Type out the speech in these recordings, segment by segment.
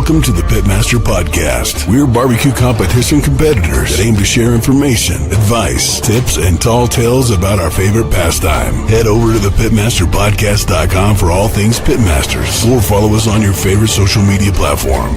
Welcome to the Pitmaster Podcast. We're barbecue competition competitors that aim to share information, advice, tips, and tall tales about our favorite pastime. Head over to thepitmasterpodcast.com for all things Pitmasters, or follow us on your favorite social media platform.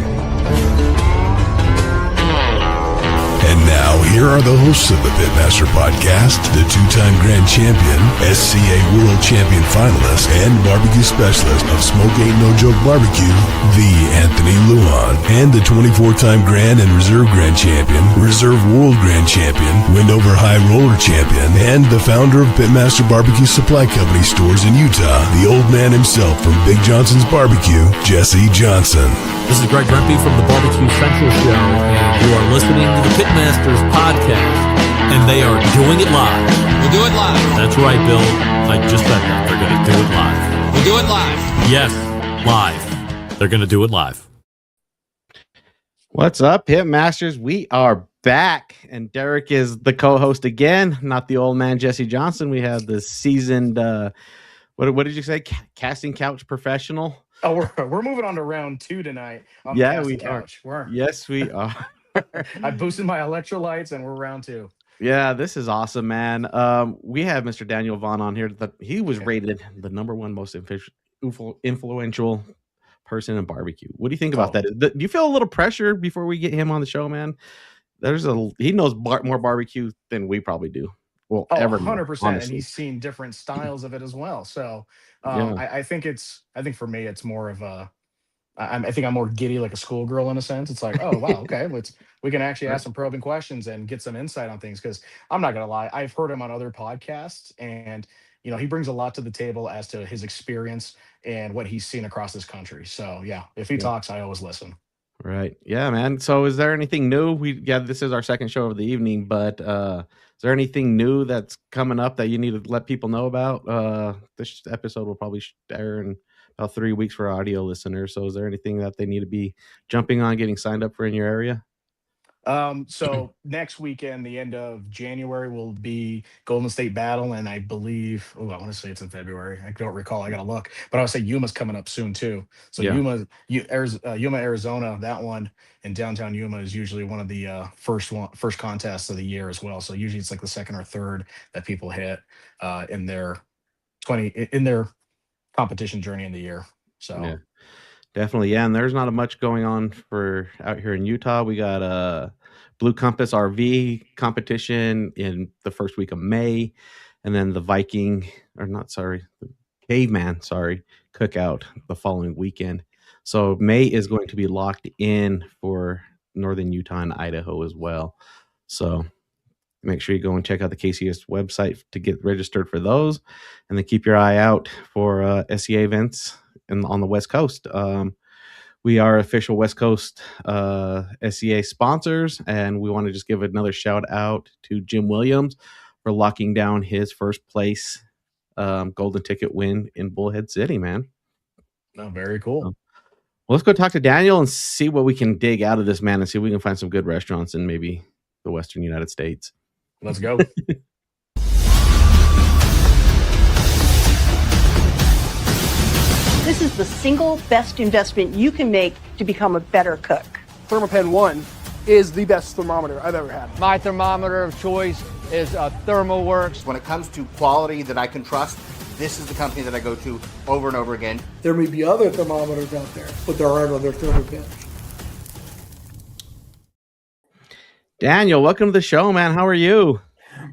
And now, here are the hosts of the Pitmaster Podcast, the two-time Grand Champion, SCA World Champion finalist, and barbecue specialist of Smoke Ain't No Joke Barbecue, the Anthony Luan, and the 24-time Grand and Reserve Grand Champion, Reserve World Grand Champion, Windover High Roller Champion, and the founder of Pitmaster Barbecue Supply Company stores in Utah, the old man himself from Big Johnson's Barbecue, Jesse Johnson. This is Greg Rempe from the Barbecue Central Show, and you are listening to the Pitmasters Podcast, and they are doing it live. We'll do it live. That's right, Bill. I just said that. They're going to do it live. We'll do it live. Yes, live. They're going to do it live. What's up, Pitmasters? We are back, and Derek is the co-host again, not the old man Jesse Johnson. We have the seasoned, what did you say? Casting couch professional. Oh, we're moving on to round 2 tonight. Yeah, we are. Yes, we are. I boosted my electrolytes, and we're round 2. Yeah, this is awesome, man. We have Mr. Daniel Vaughn on here. He was rated the number 1 most influential person in barbecue. What do you think about that? Do you feel a little pressure before we get him on the show, man? He knows more barbecue than we probably do. Well, ever 100%, honestly. and he's seen different styles of it as well. So, Yeah. I think for me, it's more of a. I think I'm more giddy, like a schoolgirl in a sense. It's like, oh wow, okay, we can actually ask some probing questions and get some insight on things. Because I'm not gonna lie, I've heard him on other podcasts, and he brings a lot to the table as to his experience and what he's seen across this country. So yeah, if he talks, I always listen. Right. Yeah, man. So is there anything new? This is our second show of the evening, but is there anything new that's coming up that you need to let people know about? This episode will probably air in about 3 weeks for audio listeners. So is there anything that they need to be jumping on, getting signed up for in your area? So next weekend, the end of January, will be Golden State Battle, and I believe, I want to say it's in February. I don't recall. I got to look, but I would say Yuma's coming up soon too. So Yeah. Yuma, Arizona, that one in downtown Yuma is usually one of the first contests of the year as well. So usually it's like the second or third that people hit in their competition journey in the year. So. Yeah. Definitely, yeah, and there's not much going on for out here in Utah. We got Blue Compass RV competition in the first week of May, and then the Caveman, cookout the following weekend. So May is going to be locked in for northern Utah and Idaho as well. So make sure you go and check out the KCS website to get registered for those, and then keep your eye out for SCA events on the West Coast. We are official West Coast SCA sponsors, and we want to just give another shout out to Jim Williams for locking down his first place golden ticket win in Bullhead City, man. Oh, very cool. Well, let's go talk to Daniel and see what we can dig out of this, man, and see if we can find some good restaurants in maybe the Western United States. Let's go. This is the single best investment you can make to become a better cook. Thermopen 1 is the best thermometer I've ever had. My thermometer of choice is ThermoWorks. When it comes to quality that I can trust, this is the company that I go to over and over again. There may be other thermometers out there, but there aren't other Thermopens. Daniel, welcome to the show, man. How are you?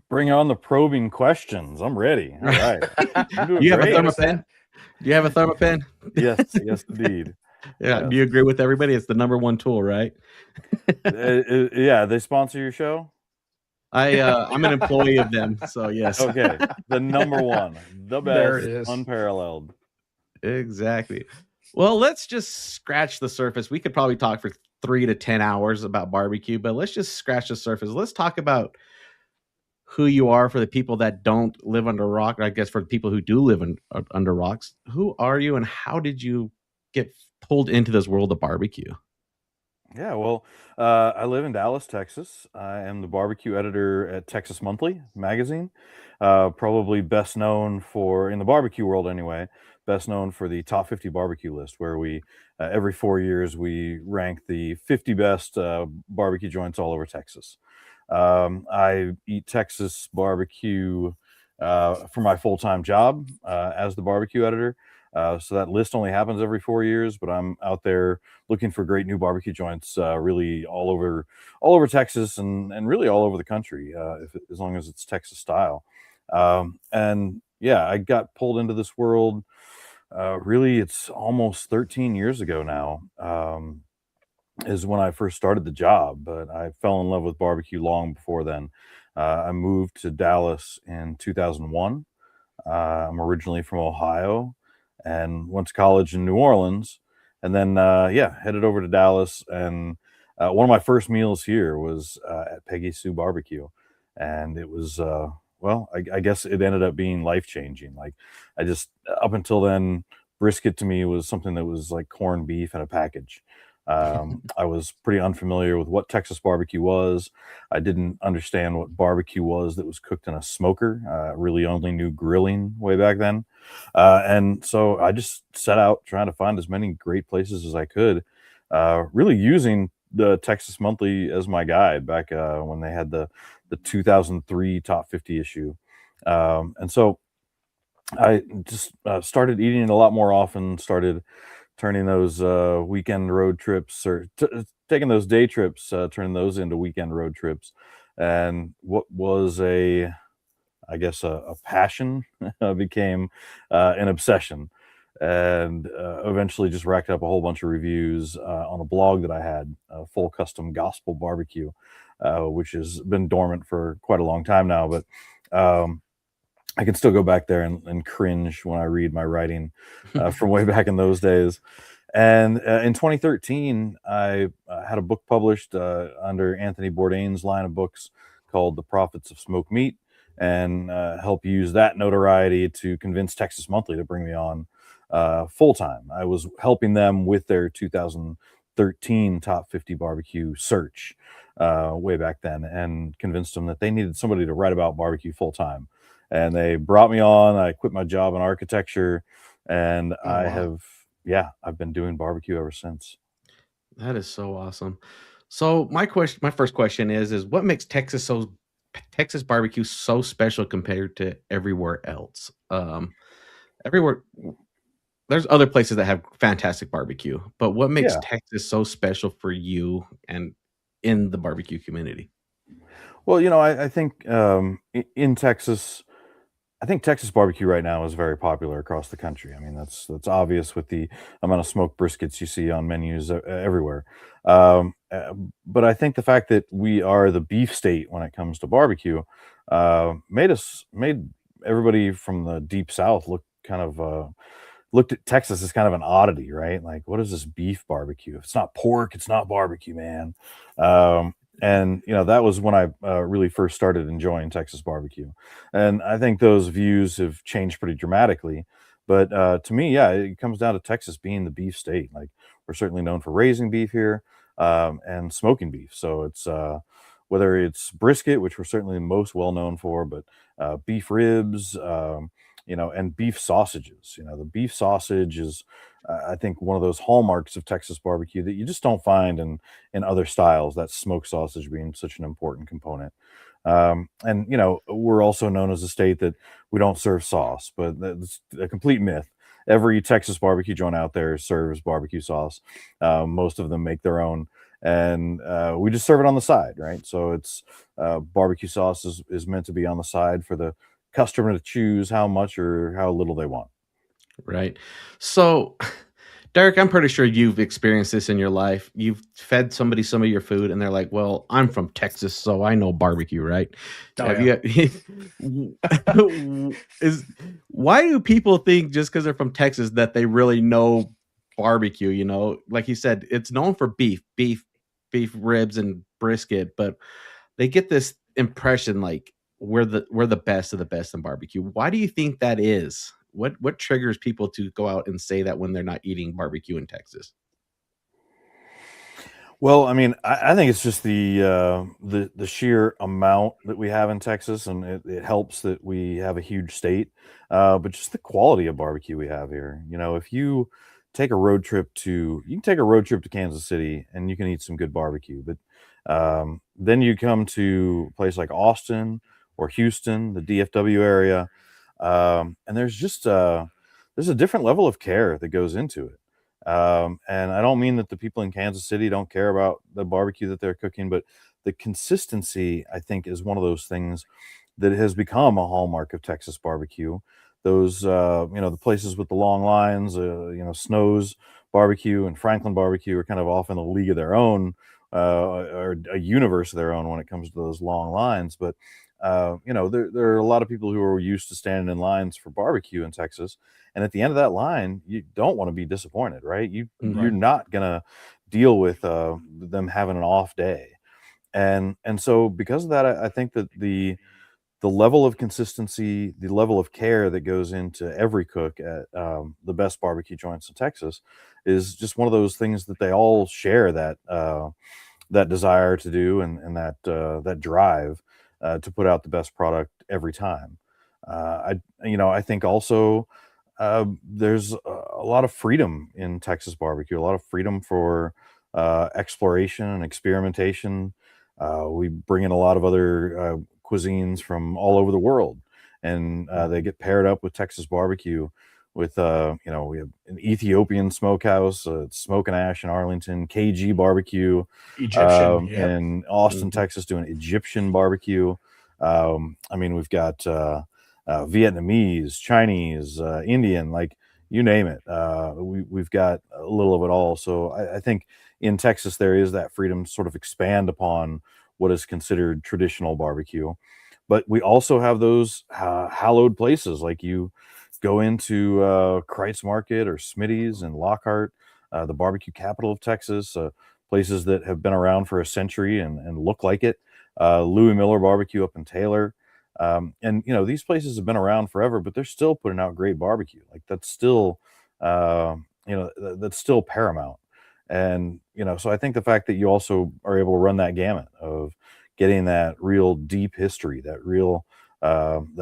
Bring on the probing questions. I'm ready. All right. You have a Thermopen? Do you have a Thermopen? Yes, indeed. Yeah. Yes. Do you agree with everybody? It's the number 1 tool, right? Yeah, they sponsor your show? I'm an employee of them, so yes. Okay, the number 1, the best, There it is. unparalleled. Exactly. Well, let's just scratch the surface. We could probably talk for 3 to 10 hours about barbecue, but let's just scratch the surface. Let's talk about who you are for the people that don't live under a rock. I guess for the people who do live under rocks, who are you and how did you get pulled into this world of barbecue? Yeah, well, I live in Dallas, Texas. I am the barbecue editor at Texas Monthly magazine. Probably best known for, in the barbecue world anyway, best known for the top 50 barbecue list, where we, every 4 years, we rank the 50 best barbecue joints all over Texas. I eat Texas barbecue for my full time job as the barbecue editor. So that list only happens every 4 years, but I'm out there looking for great new barbecue joints, really all over Texas and really all over the country, as long as it's Texas style. And yeah, I got pulled into this world. Really, it's almost 13 years ago now. Is when I first started the job, but I fell in love with barbecue long before then. I moved to Dallas in 2001. I'm originally from Ohio and went to college in New Orleans, and then yeah, headed over to Dallas. And one of my first meals here was at Peggy Sue Barbecue, and it was well, I guess it ended up being life changing. Like I just up until then, brisket to me was something that was like corned beef in a package. I was pretty unfamiliar with what Texas barbecue was. I didn't understand what barbecue was that was cooked in a smoker. Really only knew grilling way back then. And so I just set out trying to find as many great places as I could, really using the Texas Monthly as my guide back when they had the 2003 top 50 issue. And so I just started eating it a lot more often, started turning those weekend road trips or taking those day trips, turning those into weekend road trips. And what was I guess, a passion became an obsession. And eventually just racked up a whole bunch of reviews on a blog that I had, Full Custom Gospel Barbecue, which has been dormant for quite a long time now. But I can still go back there and cringe when I read my writing from way back in those days. And in 2013, I had a book published under Anthony Bourdain's line of books called The Prophets of Smoked Meat, and help use that notoriety to convince Texas Monthly to bring me on full time. I was helping them with their 2013 top 50 barbecue search way back then, and convinced them that they needed somebody to write about barbecue full time. And they brought me on. I quit my job in architecture, and Oh, I wow. have, yeah, I've been doing barbecue ever since. That is so awesome. So my first question is what makes Texas barbecue so special compared to everywhere else? Everywhere there's other places that have fantastic barbecue, but what makes Yeah. Texas so special for you and in the barbecue community? Well, I think in Texas, I think Texas barbecue right now is very popular across the country. I mean, that's obvious with the amount of smoked briskets you see on menus everywhere. But I think the fact that we are the beef state when it comes to barbecue made everybody from the deep south look kind of looked at Texas as kind of an oddity, right? Like, what is this beef barbecue? If it's not pork, it's not barbecue, man. Um, and that was when I really first started enjoying Texas barbecue, and I think those views have changed pretty dramatically. But to me, yeah, it comes down to Texas being the beef state. Like, we're certainly known for raising beef here, and smoking beef. So it's whether it's brisket, which we're certainly most well known for, but beef ribs. And beef sausages. The beef sausage is, I think, one of those hallmarks of Texas barbecue that you just don't find in other styles. That smoked sausage being such an important component. And we're also known as a state that we don't serve sauce, but that's a complete myth. Every Texas barbecue joint out there serves barbecue sauce. Most of them make their own, and we just serve it on the side, right? So it's barbecue sauce is meant to be on the side for the customer to choose how much or how little they want. Right. So, Derek, I'm pretty sure you've experienced this in your life. You've fed somebody some of your food, and they're like, "Well, I'm from Texas, so I know barbecue, right?" Oh, Have yeah. you? Is why do people think just because they're from Texas that they really know barbecue? Like you said, it's known for beef ribs, and brisket, but they get this impression like we're the best of the best in barbecue. Why do you think that is? What triggers people to go out and say that when they're not eating barbecue in Texas? Well, I mean, I think it's just the sheer amount that we have in Texas, and it helps that we have a huge state, but just the quality of barbecue we have here. You know, if you take a road trip to, you can take a road trip to Kansas City, and you can eat some good barbecue, but then you come to a place like Austin or Houston, the DFW area, and there's a different level of care that goes into it. And I don't mean that the people in Kansas City don't care about the barbecue that they're cooking, but the consistency, I think, is one of those things that has become a hallmark of Texas barbecue. Those, the places with the long lines, Snow's Barbecue and Franklin Barbecue are kind of off in a league of their own, or a universe of their own when it comes to those long lines. But, there are a lot of people who are used to standing in lines for barbecue in Texas, and at the end of that line, you don't want to be disappointed, right? You're not gonna deal with them having an off day, and so because of that, I think that the level of consistency, the level of care that goes into every cook at the best barbecue joints in Texas is just one of those things that they all share, that desire to do, and that drive to put out the best product every time. I think also there's a lot of freedom in Texas barbecue, a lot of freedom for exploration and experimentation. We bring in a lot of other cuisines from all over the world, and they get paired up with Texas barbecue. With we have an Ethiopian smokehouse, Smoke and Ash in Arlington, KG barbecue, Egyptian, yep. in Austin, Texas, doing Egyptian barbecue. We've got Vietnamese, Chinese, Indian, like you name it. We've got a little of it all. So I think in Texas there is that freedom to sort of expand upon what is considered traditional barbecue, but we also have those hallowed places, like you go into Kreitz Market or Smitty's and Lockhart, the barbecue capital of Texas, places that have been around for a century and look like it. Louis Miller Barbecue up in Taylor. These places have been around forever, but they're still putting out great barbecue. Like that's still, that's still paramount. And, so I think the fact that you also are able to run that gamut of getting that real deep history, that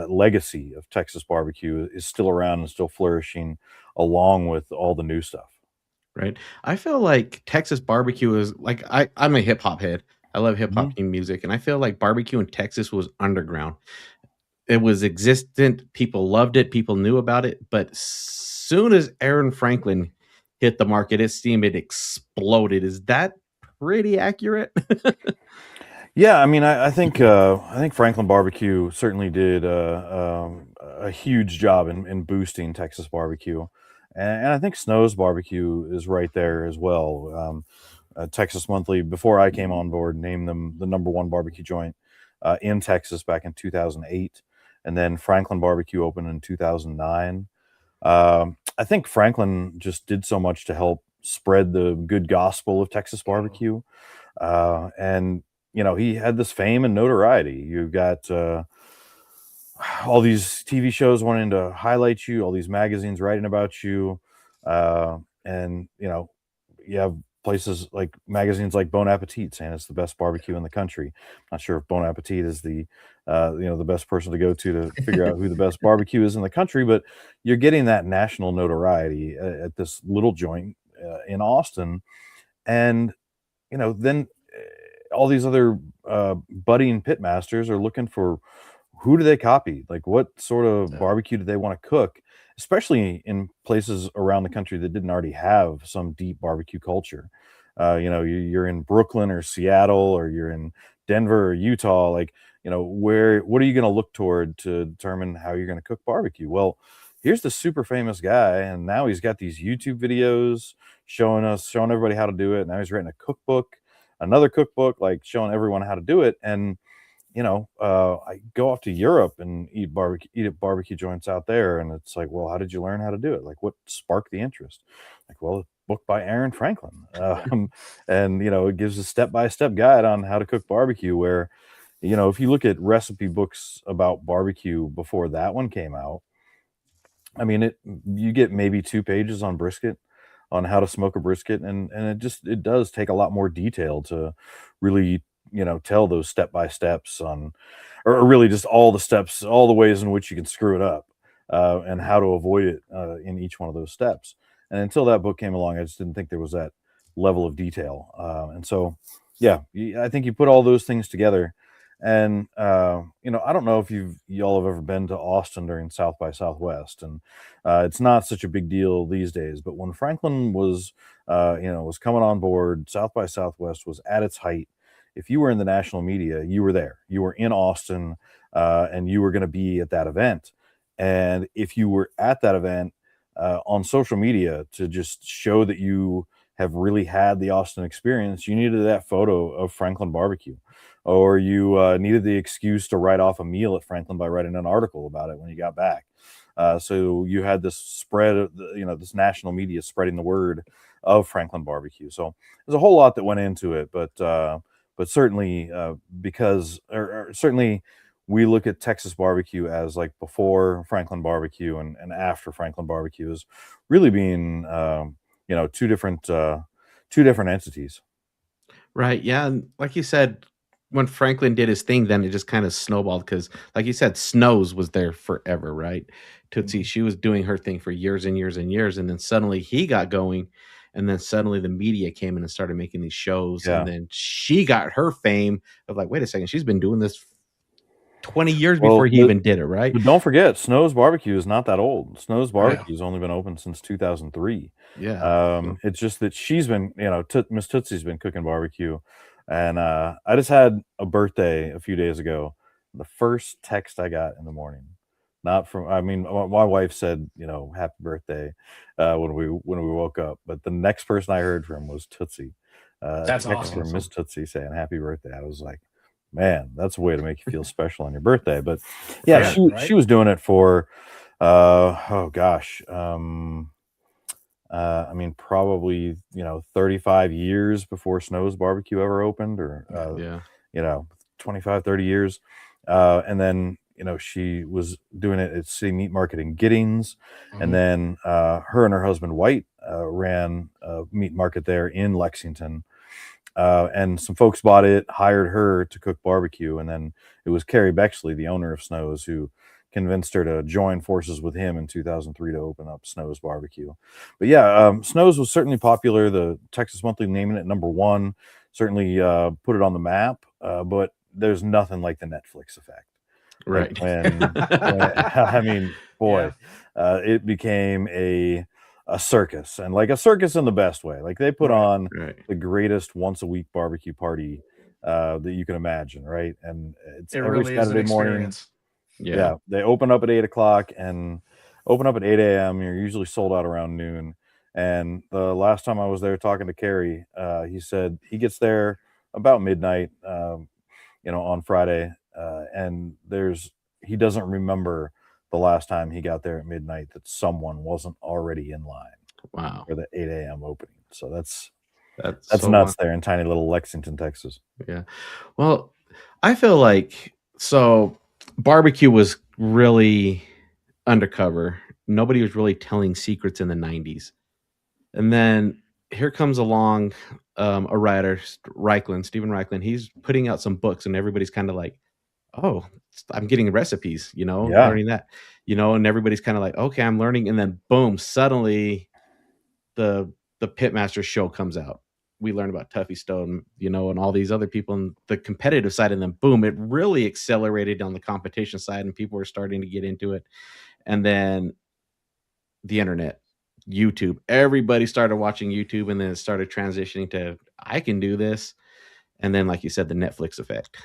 legacy of Texas barbecue is still around and still flourishing along with all the new stuff. Right. I feel like Texas barbecue is like, I'm a hip hop head. I love hip hop music, and I feel like barbecue in Texas was underground. It was existent. People loved it. People knew about it. But soon as Aaron Franklin hit the market, it seemed it exploded. Is that pretty accurate? Yeah, I mean, I think Franklin Barbecue certainly did a huge job in boosting Texas barbecue, and I think Snow's Barbecue is right there as well. Texas Monthly, before I came on board, named them the #1 barbecue joint in Texas back in 2008, and then Franklin Barbecue opened in 2009. I think Franklin just did so much to help spread the good gospel of Texas barbecue, and he had this fame and notoriety. You've got all these TV shows wanting to highlight you, all these magazines writing about you, and you have places like magazines like Bon Appetit saying it's the best barbecue in the country. Not sure if Bon Appetit is the best person to go to figure out who the best barbecue is in the country, but you're getting that national notoriety at this little joint in Austin, and then all these other budding pitmasters are looking for, who do they copy? Like, what sort of barbecue do they want to cook, especially in places around the country that didn't already have some deep barbecue culture. You're in Brooklyn or Seattle, or you're in Denver or Utah. Like, what are you going to look toward to determine how you're going to cook barbecue? Well, here's the super famous guy, and now he's got these YouTube videos showing everybody how to do it. Now he's writing a cookbook, another cookbook, like showing everyone how to do it. And I go off to Europe and eat at barbecue joints out there, and it's like, well, how did you learn how to do it? Like, what sparked the interest? Like, well, a book by Aaron Franklin, and it gives a step-by-step guide on how to cook barbecue. Where, if you look at recipe books about barbecue before that one came out, I mean, you get maybe 2 pages on brisket, on how to smoke a brisket, and it does take a lot more detail to really tell those step by steps on, or really just all the steps, all the ways in which you can screw it up, and how to avoid it in each one of those steps. And until that book came along, I just didn't think there was that level of detail. And so, yeah, I think you put all those things together. And I don't know if y'all have ever been to Austin during South by Southwest, and it's not such a big deal these days. But when Franklin was coming on board, South by Southwest was at its height. If you were in the national media, you were there. You were in Austin, and you were going to be at that event. And if you were at that event on social media to just show that you have really had the Austin experience, you needed that photo of Franklin barbecue, or you needed the excuse to write off a meal at Franklin by writing an article about it when you got back. So you had this spread of this national media spreading the word of Franklin barbecue. So there's a whole lot that went into it, but certainly because certainly we look at Texas barbecue as like before Franklin barbecue and after Franklin barbecue is really being two different entities. Right. Yeah. And like you said, when Franklin did his thing, then it just kind of snowballed because, like you said, Snows was there forever, right? Tootsie, she was doing her thing for years and years and years. And then suddenly he got going. And then suddenly the media came in and started making these shows. Yeah. And then she got her fame of like, wait a second, she's been doing this 20 years before he even did it, right? But don't forget, Snow's Barbecue is not that old. Snow's Barbecue has only been open since 2003. Yeah. It's just that she's been, Miss Tootsie's been cooking barbecue. And I just had a birthday a few days ago. The first text I got in the morning, not from, I mean, my wife said, happy birthday when we woke up. But the next person I heard from was Tootsie. That's awesome. From Miss Tootsie saying happy birthday. I was like, man, that's a way to make you feel special on your birthday. But yeah, she was doing it for I mean, probably 35 years before Snow's Barbecue ever opened, or 25, 30 years. And then she was doing it at City Meat Market in Giddings, and then her and her husband White ran a meat market there in Lexington. And some folks bought it, hired her to cook barbecue, and then it was Carrie Bexley, the owner of Snow's, who convinced her to join forces with him in 2003 to open up Snow's Barbecue. But yeah, Snow's was certainly popular. The Texas Monthly naming it #1 certainly put it on the map, but there's nothing like the Netflix effect. Right. I mean, boy, it became a circus, and like a circus in the best way. Like they put on the greatest once a week barbecue party that you can imagine, right? And it's every really Saturday morning. Yeah, they open up at 8 o'clock and open up at 8 a.m. You're usually sold out around noon. And the last time I was there talking to Carrie, he said he gets there about midnight, on Friday, and he doesn't remember the last time he got there at midnight that someone wasn't already in line. Wow. For the 8 a.m. opening. So that's so nuts there in tiny little Lexington, Texas. Yeah. Well, I feel like barbecue was really undercover. Nobody was really telling secrets in the 90s. And then here comes along a writer, Stephen Reichlin. He's putting out some books, and everybody's kind of like, oh, I'm getting recipes, learning that, and everybody's kind of like, okay, I'm learning. And then boom, suddenly the Pitmaster show comes out. We learn about Tuffy Stone, and all these other people on the competitive side. And then boom, it really accelerated on the competition side, and people were starting to get into it. And then the internet, YouTube, everybody started watching YouTube, and then it started transitioning to, I can do this. And then, like you said, the Netflix effect.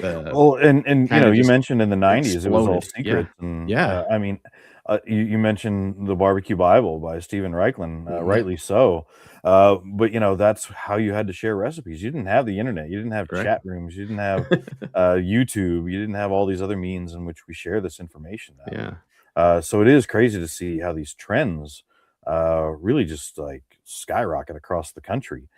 You mentioned in the 90s, it was all secrets. Yeah. I mean, you mentioned the Barbecue Bible by Stephen Reichlin, rightly so. But that's how you had to share recipes. You didn't have the internet. You didn't have chat rooms. You didn't have YouTube. You didn't have all these other means in which we share this information now. Yeah. So it is crazy to see how these trends really just like skyrocket across the country.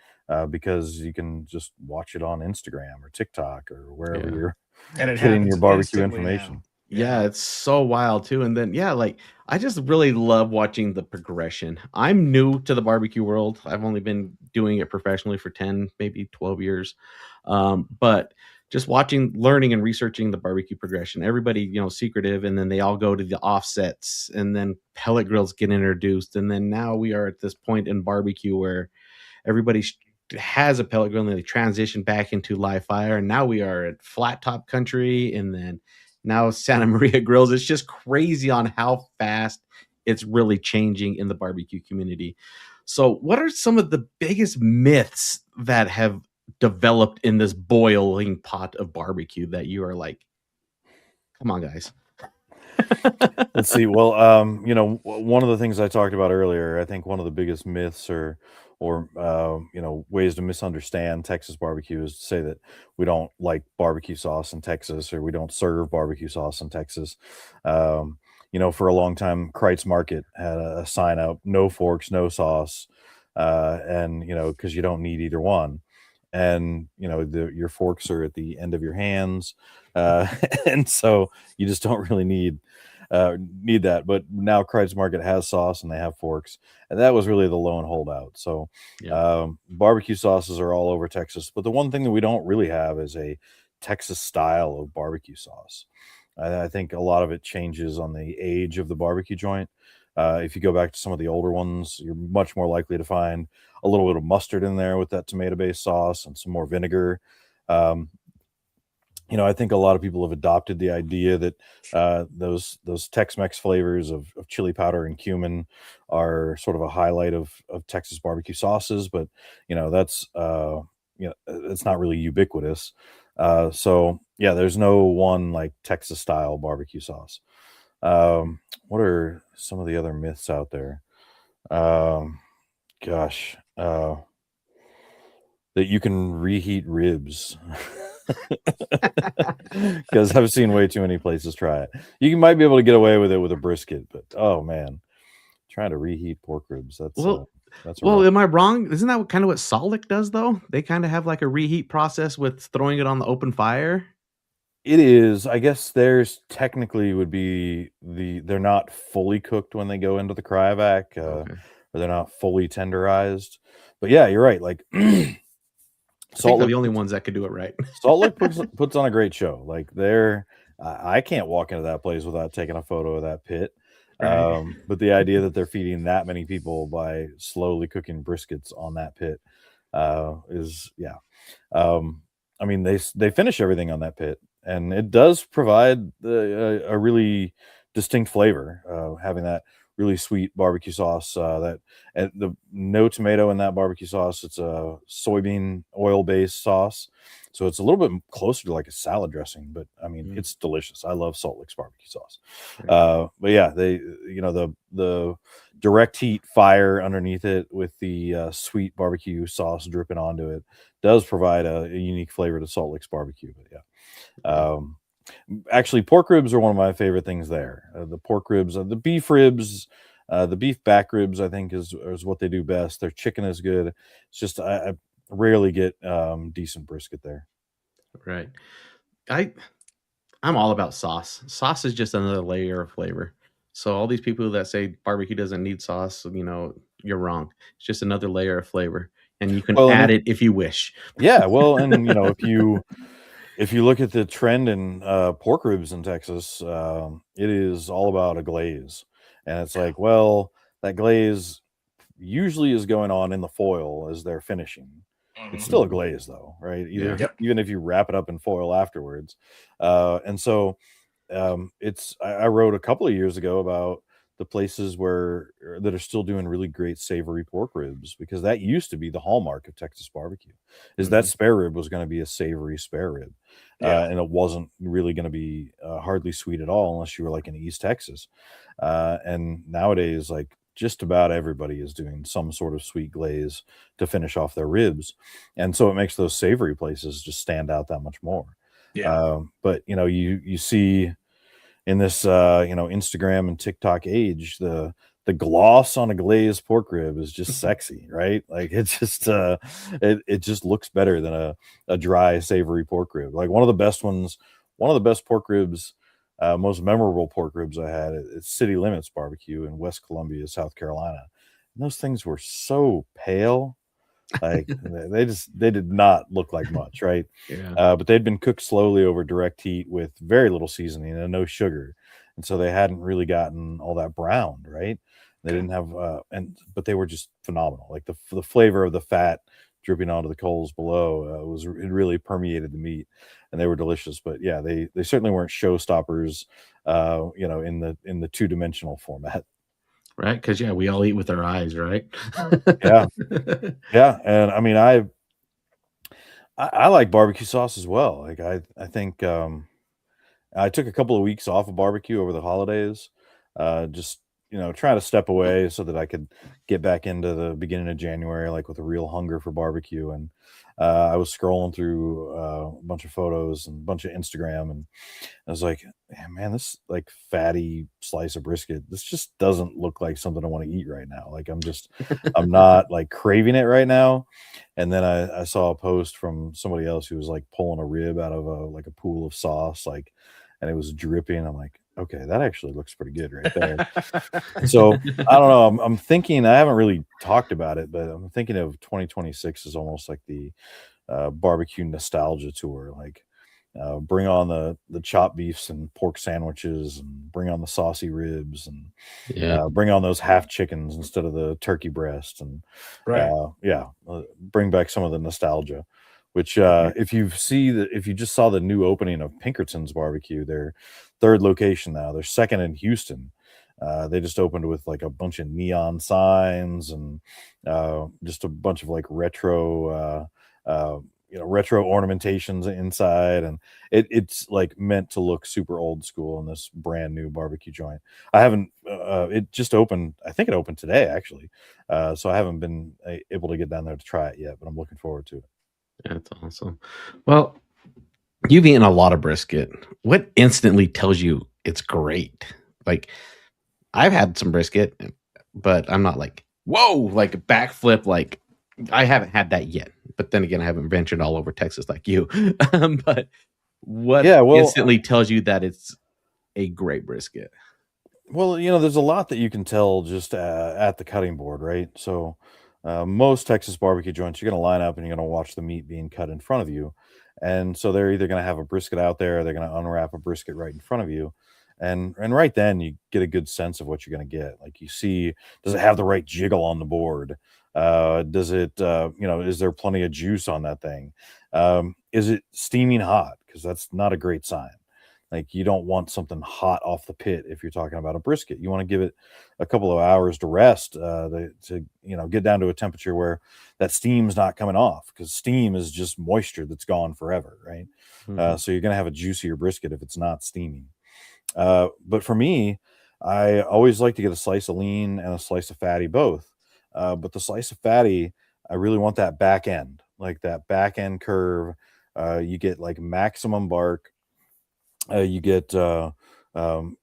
Because you can just watch it on Instagram or TikTok or wherever you're getting your barbecue information. Yeah, it's so wild too. And then like I just really love watching the progression. I'm new to the barbecue world. I've only been doing it professionally for 10, maybe 12 years. But just watching, learning and researching the barbecue progression. Everybody, secretive, and then they all go to the offsets, and then pellet grills get introduced. And then now we are at this point in barbecue where everybody has a pellet grill and they transition back into live fire. And now we are at flat top country, and then now Santa Maria grills. It's just crazy on how fast it's really changing in the barbecue community. So, what are some of the biggest myths that have developed in this boiling pot of barbecue that you are like, come on, guys? Let's see. Well, one of the things I talked about earlier, I think one of the biggest myths or ways to misunderstand Texas barbecue is to say that we don't like barbecue sauce in Texas, or we don't serve barbecue sauce in Texas. For a long time, Kreitz Market had a sign out: no forks, no sauce, and because you don't need either one. And your forks are at the end of your hands, and so you just don't really need that. But now Kreitz Market has sauce and they have forks, and that was really the lone holdout. So barbecue sauces are all over Texas, but the one thing that we don't really have is a Texas style of barbecue sauce. I think a lot of it changes on the age of the barbecue joint. If you go back to some of the older ones, you're much more likely to find a little bit of mustard in there with that tomato-based sauce and some more vinegar. I think a lot of people have adopted the idea that those Tex-Mex flavors of chili powder and cumin are sort of a highlight of Texas barbecue sauces, but that's it's not really ubiquitous. So there's no one like Texas style barbecue sauce. What are some of the other myths out there? Gosh, that you can reheat ribs. Because I've seen way too many places try it. You might be able to get away with it with a brisket, but oh man, trying to reheat pork ribs. That's am I wrong? Isn't that kind of what Salt Lick does though? They kind of have like a reheat process with throwing it on the open fire. It is. I guess theirs technically would be they're not fully cooked when they go into the cryovac, or they're not fully tenderized. But yeah, you're right. Like Salt Lick, the only ones that could do it right. Salt Lick puts on a great show. Like I can't walk into that place without taking a photo of that pit. Right. But the idea that they're feeding that many people by slowly cooking briskets on that pit is. I mean, they finish everything on that pit, and it does provide a really distinct flavor, having that really sweet barbecue sauce, and the no tomato in that barbecue sauce. It's a soybean oil based sauce, so it's a little bit closer to like a salad dressing, but I mean, it's delicious. I love Salt Lick's barbecue sauce. But yeah, they the direct heat fire underneath it with the sweet barbecue sauce dripping onto it does provide a unique flavor to Salt Lick's barbecue. But yeah. Actually, pork ribs are one of my favorite things there. The pork ribs, the beef ribs, the beef back ribs, I think is what they do best. Their chicken is good. It's just I rarely get decent brisket there. Right. I'm all about sauce. Sauce is just another layer of flavor. So all these people that say barbecue doesn't need sauce, you're wrong. It's just another layer of flavor, and you can add it if you wish. Yeah, well, and if you look at the trend in pork ribs in Texas, it is all about a glaze. And it's like, well, that glaze usually is going on in the foil as they're finishing. It's still a glaze though, right? Even if you wrap it up in foil afterwards. And so I wrote a couple of years ago about the places that are still doing really great savory pork ribs, because that used to be the hallmark of Texas barbecue, is that spare rib was going to be a savory spare rib. And it wasn't really going to be hardly sweet at all unless you were like in East Texas. And nowadays, like just about everybody is doing some sort of sweet glaze to finish off their ribs. And so it makes those savory places just stand out that much more. But you see in this Instagram and TikTok age, the gloss on a glazed pork rib is just sexy, right? Like it just it just looks better than a dry savory pork rib. Like one of the best pork ribs most memorable pork ribs I had at City Limits Barbecue in West Columbia, South Carolina. And those things were so pale. Like they did not look like much, right? Yeah. But they'd been cooked slowly over direct heat with very little seasoning and no sugar, and so they hadn't really gotten all that browned, right? They didn't have, but they were just phenomenal. Like the flavor of the fat dripping onto the coals below it really permeated the meat, and they were delicious. But yeah, they certainly weren't showstoppers, in the 2-dimensional format. Right? Because yeah, we all eat with our eyes, right? Yeah, yeah, and I mean, I like barbecue sauce as well. Like I think I took a couple of weeks off of barbecue over the holidays, just trying to step away so that I could get back into the beginning of January, like with a real hunger for barbecue. And I was scrolling through a bunch of photos and a bunch of Instagram, and I was like, "Yeah, man, this like fatty slice of brisket, this just doesn't look like something I want to eat right now. Like I'm not like craving it right now." And then I saw a post from somebody else who was like pulling a rib out of a pool of sauce, like, and it was dripping. I'm like, okay, that actually looks pretty good right there. So I don't know. I'm thinking, I haven't really talked about it, but I'm thinking of 2026 is almost like the barbecue nostalgia tour. Like, bring on the chopped beefs and pork sandwiches, and bring on the saucy ribs, and Yeah. bring on those half chickens instead of the turkey breast, and Right. bring back some of the nostalgia. Which, if you just saw the new opening of Pinkerton's Barbecue, their third location now, their second in Houston. They just opened with like a bunch of neon signs and just a bunch of like retro ornamentations inside, and it's like meant to look super old school in this brand new barbecue joint. I haven't it just opened, I think it opened today actually, so I haven't been able to get down there to try it yet, but I'm looking forward to it. That's awesome. Well, you've eaten a lot of brisket. What instantly tells you it's great? Like, I've had some brisket, but I'm not like, whoa, like a backflip. Like, I haven't had that yet. But then again, I haven't ventured all over Texas like you. But what Yeah, well, instantly tells you that it's a great brisket? Well, there's a lot that you can tell just at the cutting board, right? So, most Texas barbecue joints, you're going to line up and you're going to watch the meat being cut in front of you. And so they're either going to have a brisket out there, or they're going to unwrap a brisket right in front of you. And right then you get a good sense of what you're going to get. Like, you see, does it have the right jiggle on the board? Does it, is there plenty of juice on that thing? Is it steaming hot? Because that's not a great sign. Like, you don't want something hot off the pit if you're talking about a brisket. You want to give it a couple of hours to rest, to get down to a temperature where that steam's not coming off, because steam is just moisture that's gone forever, right? Mhm. So you're going to have a juicier brisket if it's not steaming. But for me, I always like to get a slice of lean and a slice of fatty both. But the slice of fatty, I really want that back end, like that back end curve. You get like maximum bark. You get um,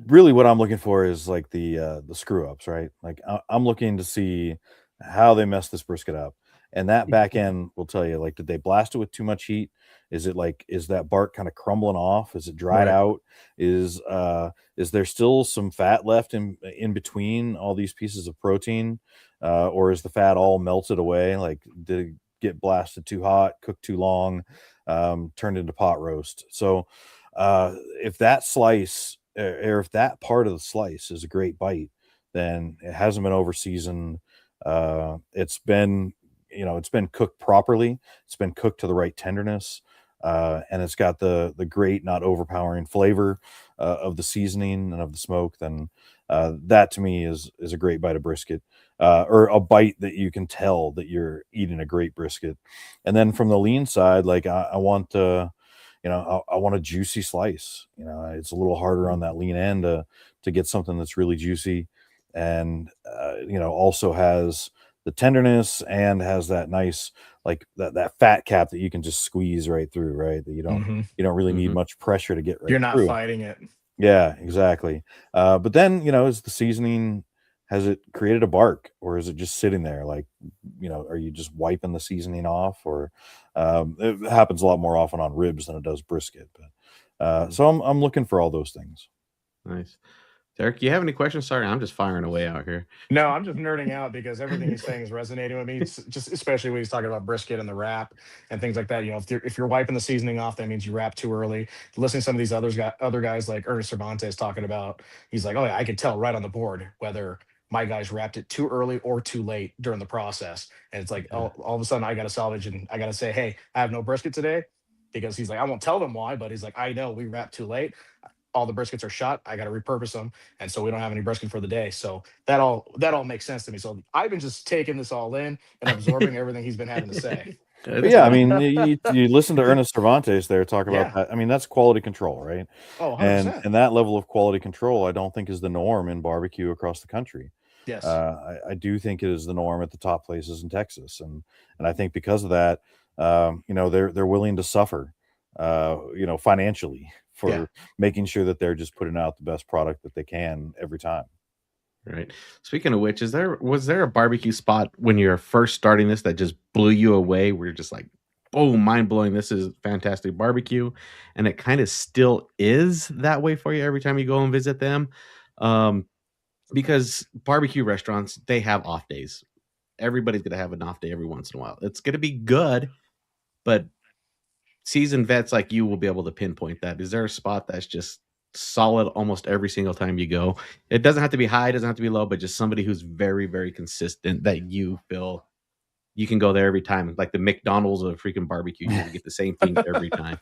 really what I'm looking for is like the screw ups, right? Like, I'm looking to see how they mess this brisket up, and that back end will tell you, like, did they blast it with too much heat? Is that bark kind of crumbling off? Is it dried Right. out? Is there still some fat left in between all these pieces of protein, or is the fat all melted away? Like, did it get blasted too hot, cooked too long, turned into pot roast? So if that slice, or if that part of the slice is a great bite, then it hasn't been over seasoned. It's been cooked properly. It's been cooked to the right tenderness, and it's got the great, not overpowering flavor of the seasoning and of the smoke. Then that to me is a great bite of brisket, or a bite that you can tell that you're eating a great brisket. And then from the lean side, like, I want I want a juicy slice. It's a little harder on that lean end to get something that's really juicy, and also has the tenderness and has that nice, like, that fat cap that you can just squeeze right through, right? That Hmm. you don't really need Mhm. much pressure to get right You're not through. fighting it. Yeah, exactly. But then, is the seasoning, has it created a bark, or is it just sitting there? Like, are you just wiping the seasoning off? Or it happens a lot more often on ribs than it does brisket. But So I'm looking for all those things. Nice. Derek, you have any questions? Sorry, I'm just firing away out here. No, I'm just nerding out because everything he's saying is resonating with me. It's just especially when he's talking about brisket and the wrap and things like that. If you're wiping the seasoning off, that means you wrap too early. Listening to some of these other guys like Ernest Cervantes talking about, he's like, oh yeah, I can tell right on the board whether my guys wrapped it too early or too late during the process. And it's like all of a sudden I got to salvage and I got to say, hey, I have no brisket today, because he's like, I won't tell them why, but he's like, I know we wrapped too late. All the briskets are shot. I got to repurpose them, and so we don't have any brisket for the day. So that all makes sense to me. So I've been just taking this all in and absorbing everything he's been having to say. But yeah, I mean, you listen to Ernest Cervantes there talk about Yeah. that. I mean, that's quality control, right? Oh, And 100%. and that level of quality control, I don't think is the norm in barbecue across the country. Yes. I do think it is the norm at the top places in Texas, and I think because of that, they're willing to suffer, financially for Yeah. making sure that they're just putting out the best product that they can every time. Right. Speaking of which, was there a barbecue spot when you're first starting this that just blew you away? Where you're just like, oh, mind blowing! This is fantastic barbecue, and it kind of still is that way for you every time you go and visit them, um, because barbecue restaurants, they have off days. Everybody's gonna have an off day every once in a while. It's gonna be good, but seasoned vets like you will be able to pinpoint that. Is there a spot that's just solid almost every single time you go? It doesn't have to be high, it doesn't have to be low, but just somebody who's very, very consistent that you feel you can go there every time. Like the McDonald's of freaking barbecue. You're gonna get the same thing every time.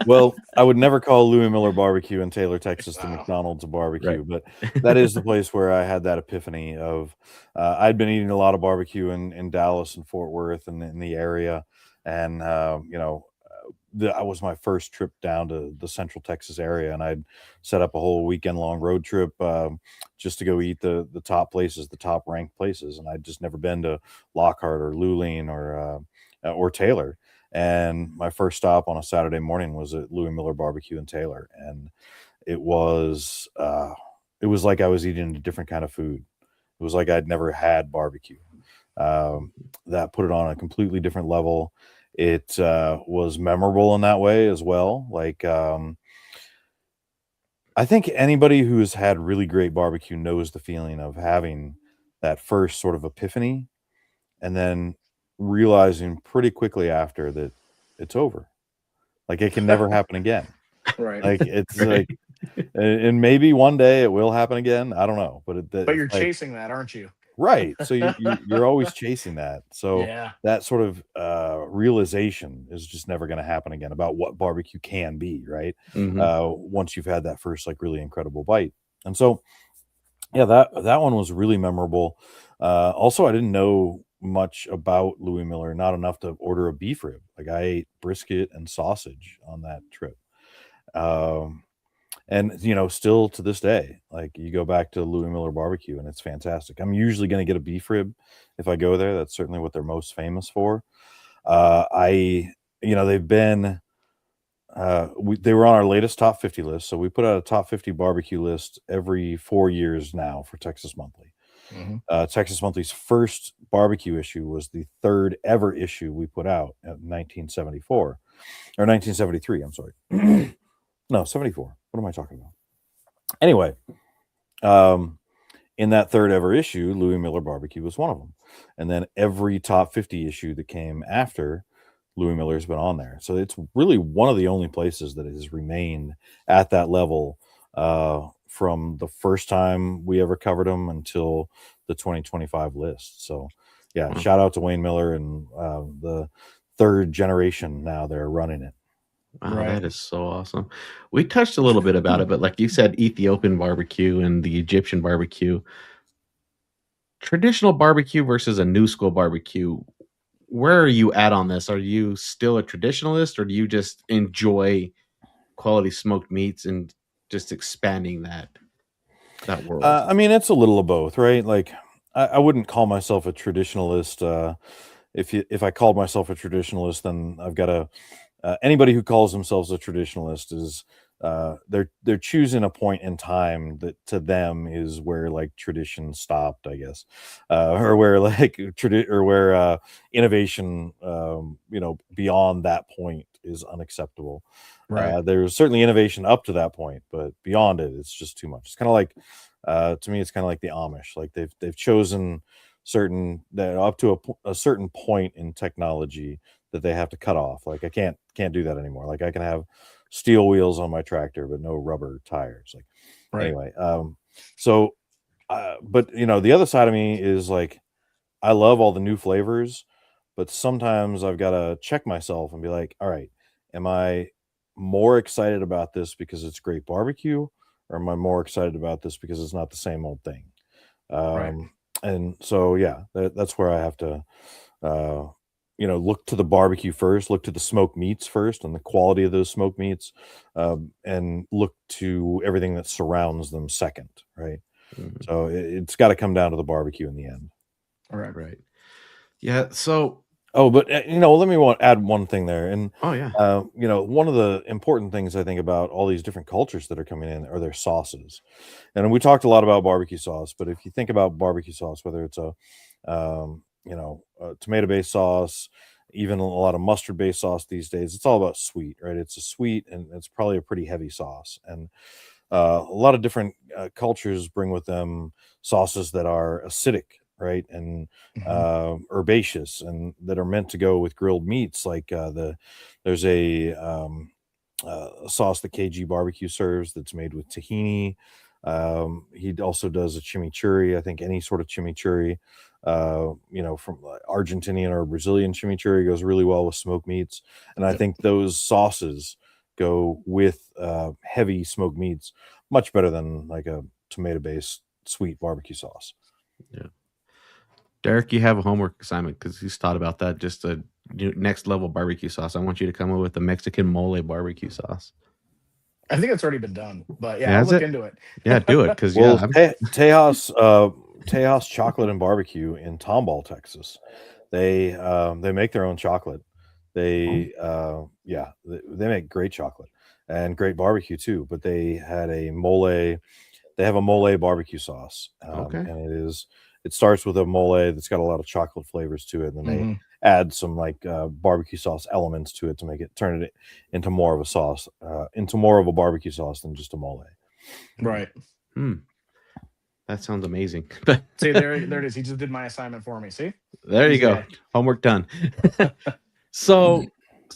Well, I would never call Louis Miller Barbecue in Taylor, Texas, the Wow. McDonald's of barbecue, Right. but that is the place where I had that epiphany of I'd been eating a lot of barbecue in Dallas and Fort Worth and in the area, and that was my first trip down to the Central Texas area, and I'd set up a whole weekend long road trip just to go eat the top places, the top ranked places, and I'd just never been to Lockhart or Luling or Taylor. And my first stop on a Saturday morning was at Louis Miller Barbecue in Taylor, and it was like I was eating a different kind of food. It was like I'd never had barbecue. That put it on a completely different level. It was memorable in that way as well. Like I think anybody who has had really great barbecue knows the feeling of having that first sort of epiphany and then realizing pretty quickly after that it's over. Like it can never happen again. Right. Like it's Right. like, and maybe one day it will happen again. I don't know, but But it's you're like, chasing that, aren't you? right. So you're always chasing that. So Yeah. that sort of realization is just never going to happen again about what barbecue can be, right? Mhm. Once you've had that first like really incredible bite. And so yeah, that one was really memorable. Also, I didn't know much about Louis Miller, not enough to order a beef rib. Like I ate brisket and sausage on that trip. Um, and still to this day, like you go back to Louis Miller Barbecue and it's fantastic. I'm usually going to get a beef rib if I go there. That's certainly what they're most famous for. They've been they were on our latest top 50 list. So we put out a top 50 barbecue list every 4 years now for Texas Monthly. Mhm. Texas Monthly's first barbecue issue was the third ever issue we put out in 1974 or 1973. I'm sorry. No, 74. What am I talking about? Anyway, in that third ever issue, Louis Miller Barbecue was one of them. And then every top 50 issue that came after, Louis Miller's been on there. So it's really one of the only places that has remained at that level from the first time we ever covered them until the 2025 list. So yeah, Wow. shout out to Wayne Miller and the third generation now they're running it. Wow, Right. that is so awesome. We touched a little bit about it, but like you said, Ethiopian barbecue and the Egyptian barbecue. Traditional barbecue versus a new school barbecue. Where are you at on this? Are you still a traditionalist or do you just enjoy quality smoked meats and just expanding that world? I mean, it's a little of both, right? Like, I wouldn't call myself a traditionalist. If I called myself a traditionalist, then I've got to. Anybody who calls themselves a traditionalist is they're choosing a point in time that to them is where like tradition stopped, I guess, or where like innovation, beyond that point is unacceptable. Right. There's certainly innovation up to that point, but beyond it, it's just too much. It's kind of like, to me, it's kind of like the Amish. Like they've chosen certain that up to a certain point in technology that they have to cut off. Like I can't do that anymore. Like I can have steel wheels on my tractor, but no rubber tires. Like Right. anyway, so, but the other side of me is like, I love all the new flavors, but sometimes I've got to check myself and be like, all right, am I more excited about this because it's great barbecue, or am I more excited about this because it's not the same old thing? Right. And so, yeah, that's where I have to, look to the barbecue first, look to the smoked meats first and the quality of those smoked meats, and look to everything that surrounds them second, right? Mhm. So it's got to come down to the barbecue in the end. All right. Right. Yeah. So, Oh, but let me add one thing there. And oh yeah. one of the important things I think about all these different cultures that are coming in are their sauces. And we talked a lot about barbecue sauce, but if you think about barbecue sauce, whether it's a tomato-based sauce, even a lot of mustard-based sauce these days, it's all about sweet, right? It's a sweet, and it's probably a pretty heavy sauce. And a lot of different cultures bring with them sauces that are acidic, right, and Mhm. herbaceous, and that are meant to go with grilled meats. Like there's a sauce that KG Barbecue serves that's made with tahini. He also does a chimichurri. I think any sort of chimichurri, from Argentinian or Brazilian chimichurri goes really well with smoked meats. And I Yep. think those sauces go with heavy smoked meats much better than like a tomato-based sweet barbecue sauce. Yeah. Derek, you have a homework assignment because he's thought about that. Just a next level barbecue sauce. I want you to come up with a Mexican mole barbecue sauce. I think it's already been done, but yeah, Yeah, I'll is look it? into it. Yeah, do it because Well, I'm Tejas Chocolate and Barbecue in Tomball, Texas. They make their own chocolate. They make great chocolate and great barbecue too. But they had a mole. They have a mole barbecue sauce, okay. and it starts with a mole that's got a lot of chocolate flavors to it, and then they Mhm. add some like barbecue sauce elements to it to turn it into more of a sauce, into more of a barbecue sauce than just a mole. Right. Hmm. That sounds amazing. See, there it is. He just did my assignment for me. See? There you Easy go. guy. Homework done. so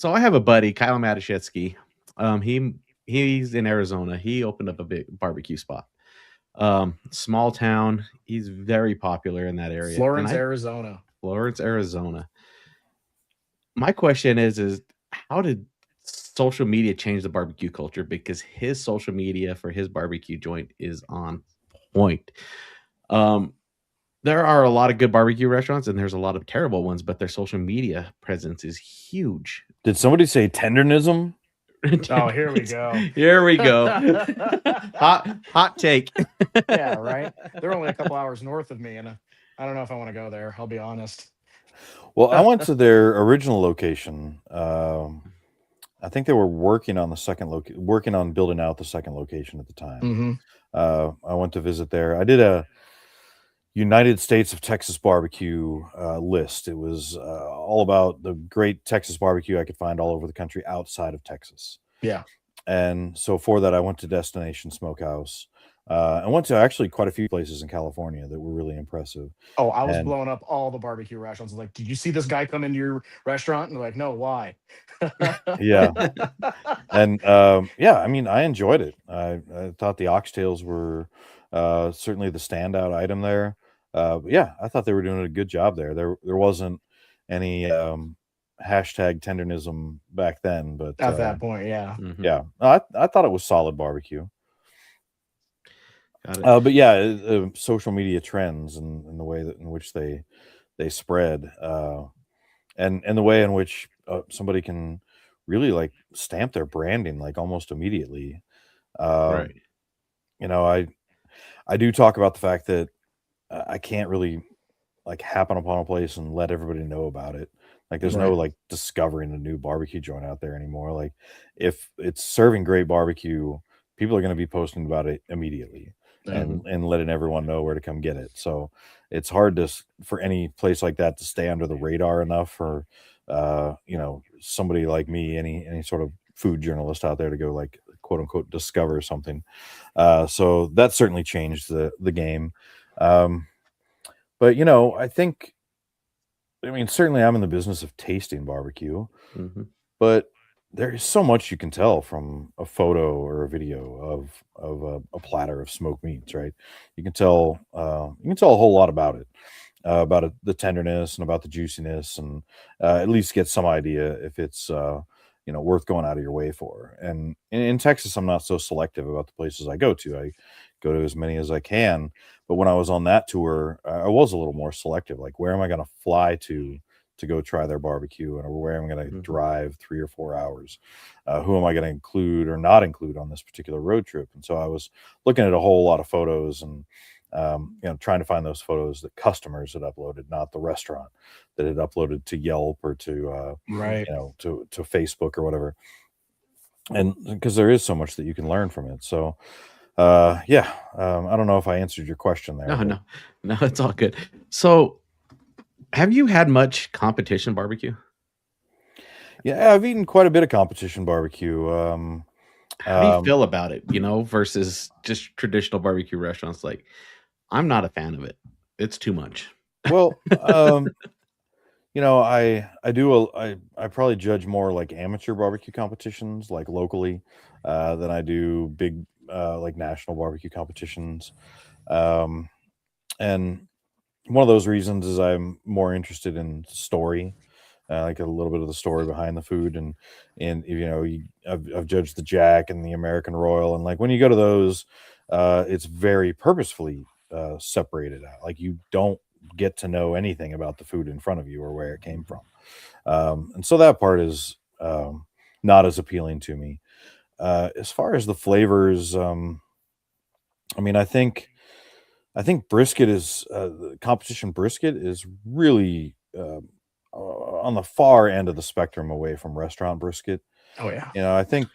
I have a buddy, Kyle Matuszewski. He's in Arizona. He opened up a big barbecue spot. Small town. He's very popular in that area. Florence, Arizona. Florence, Arizona. My question is how did social media change the barbecue culture? Because his social media for his barbecue joint is on point. There are a lot of good barbecue restaurants and there's a lot of terrible ones, but their social media presence is huge. Did somebody say tendernism? Oh, here we go. Here we go. hot take. Yeah, right. They're only a couple hours north of me, and I don't know if I want to go there. I'll be honest. Well, I went to their original location. I think they were working on working on building out the second location at the time. Hmm. I went to visit there. I did a United States of Texas barbecue list. It was all about the great Texas barbecue I could find all over the country outside of Texas. Yeah. And so for that, I went to Destination Smokehouse. I went to actually quite a few places in California that were really impressive. Oh, I was And blowing up all the barbecue restaurants. I was like, did you see this guy come into your restaurant? And they're like, no, why? yeah, and I mean, I enjoyed it. I thought the oxtails were certainly the standout item there. But yeah, I thought they were doing a good job there. There wasn't any hashtag tendernism back then, but At that point, yeah. Mhm. yeah, I thought it was solid barbecue. Got it. But yeah, social media trends and the way in which they spread, and the way in which somebody can really like stamp their branding like almost immediately. Right. I do talk about the fact that I can't really like happen upon a place and let everybody know about it. Like there's no Right. like discovering a new barbecue joint out there anymore. Like if it's serving great barbecue, people are going to be posting about it immediately Mhm. and letting everyone know where to come get it. So it's hard for any place like that to stay under the radar enough for somebody like me, any sort of food journalist out there to go like quote unquote discover something. So that certainly changed the game. But I mean, certainly I'm in the business of tasting barbecue, but there is so much you can tell from a photo or a video of a platter of smoked meats, right? You can tell a whole lot about it, the tenderness and about the juiciness, and at least get some idea if it's worth going out of your way for. And in Texas, I'm not so selective about the places I go to. I go to as many as I can. But when I was on that tour, I was a little more selective. Like, where am I going to fly to go try their barbecue, and where am I going to drive 3 or 4 hours? Who am I going to include or not include on this particular road trip? And so I was looking at a whole lot of photos and trying to find those photos that customers had uploaded, not the restaurant that had uploaded to Yelp or to to Facebook or whatever. And because there is so much that you can learn from it. So I don't know if I answered your question there. No, it's all good. So have you had much competition barbecue? Yeah, I've eaten quite a bit of competition barbecue. How do you feel about it, versus just traditional barbecue restaurants? Like, I'm not a fan of it. It's too much. Well, I probably judge more like amateur barbecue competitions, like locally, than I do big like national barbecue competitions. And one of those reasons is I'm more interested in story, like a little bit of the story behind the food, and I've judged the Jack and the American Royal, and like when you go to those, it's very purposefully separated out. Like, you don't get to know anything about the food in front of you or where it came from, and so that part is not as appealing to me. As far as the flavors, I mean, I think brisket is the competition brisket is really on the far end of the spectrum away from restaurant brisket. Oh yeah. I think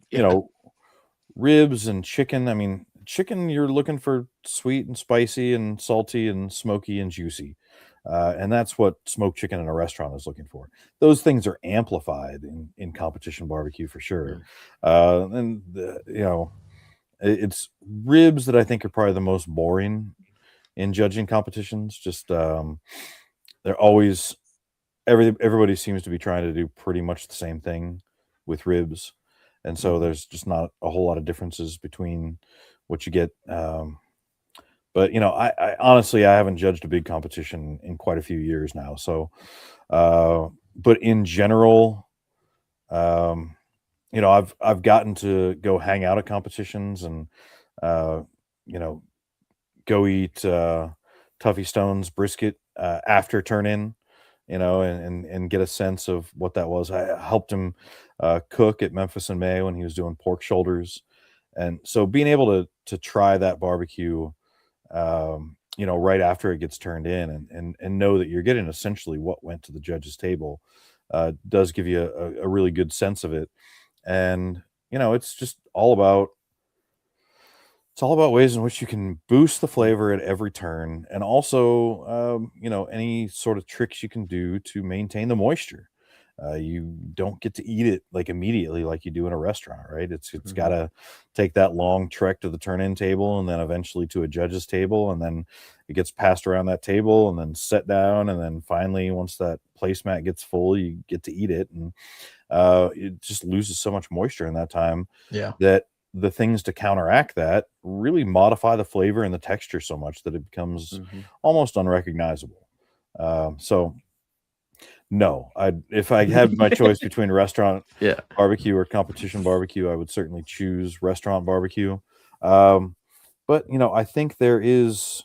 ribs and chicken. I mean, chicken, you're looking for sweet and spicy and salty and smoky and juicy, and that's what smoked chicken in a restaurant is looking for. Those things are amplified in competition barbecue for sure. And it's ribs that I think are probably the most boring in judging competitions. Just they're always everybody seems to be trying to do pretty much the same thing with ribs, and so there's just not a whole lot of differences between what you get. But I honestly, I haven't judged a big competition in quite a few years now. So, but in general, I've gotten to go hang out at competitions and go eat Tuffy Stone's brisket after turn in, and get a sense of what that was. I helped him cook at Memphis in May when he was doing pork shoulders, and so being able to try that barbecue, right after it gets turned in, and know that you're getting essentially what went to the judge's table, does give you a really good sense of it. And it's just all about ways in which you can boost the flavor at every turn, and also any sort of tricks you can do to maintain the moisture. You don't get to eat it like immediately like you do in a restaurant, right? It's got to take that long trek to the turn-in table, and then eventually to a judge's table, and then it gets passed around that table, and then set down, and then finally, once that placemat gets full, you get to eat it, and it just loses so much moisture in that time. Yeah. That the things to counteract that really modify the flavor and the texture so much that it becomes almost unrecognizable. So no, if I had my choice between restaurant barbecue or competition barbecue, I would certainly choose restaurant barbecue. But I think there's